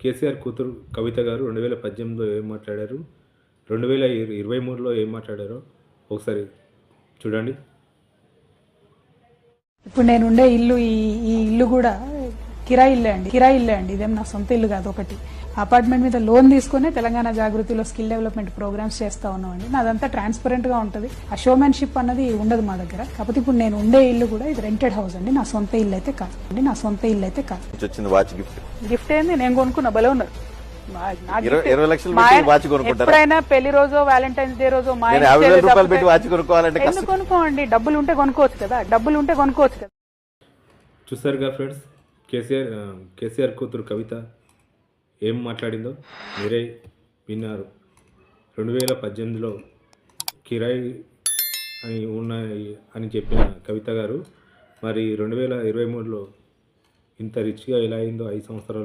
కేసీఆర్ కూతురు కవిత గారు 2018లో ఏం మాట్లాడారు, 2023లో ఏం మాట్లాడారో ఒకసారి చూడండి. ఇప్పుడు నేను ఉండే ఇల్లు ఈ ఇల్లు కూడా కిరాయి ఇల్లే అండి. ఇదేం నా సొంత ఇల్లు కాదు. ఒకటి అపార్ట్మెంట్ మీద లోన్ తీసుకునే తెలంగాణ జాగృతిలో స్కిల్ డెవలప్మెంట్ ప్రోగ్రామ్స్ చేస్తా ఉన్నామండి. నాదంతా ట్రాన్స్పరెంట్ గా ఉంటది. ఆ షోమెన్షిప్ అన్నది ఉండదు మా దగ్గర. కాకపోతే ఇప్పుడు నేను ఉండే ఇల్లు కూడా ఇది రెంటెడ్ హౌస్ అండి. నా సొంత ఇల్లు అయితే కాదు. వచ్చింది వాచ్ గిఫ్ట్. గిఫ్ట్ ఏంది, నేను కొనుక్కున్నా. బలే ఉన్నారు. 20 లక్షలు పెట్టి వాచ్ కొనుక్కుంటారా? ఎప్పుడైనా పెళ్లి రోజో వ్యాలంటైన్స్ డే రోజో మా 50,000 రూపాయలు పెట్టి వాచ్ కొనుక్కోవాలంటే ఎందుకు కొనుక్కోండి? డబ్బులు ఉంటే కొనుక్కోవచ్చు కదా. చూసారుగా ఫ్రెండ్స్, కేసీఆర్ కూతురు కవిత ఏం మాట్లాడిందో మీరే విన్నారు. 2018లో కిరాయి అని ఉన్నాయి అని చెప్పిన కవిత గారు మరి 2023లో ఇంత రిచ్గా ఎలా అయిందో 5 సంవత్సరాలు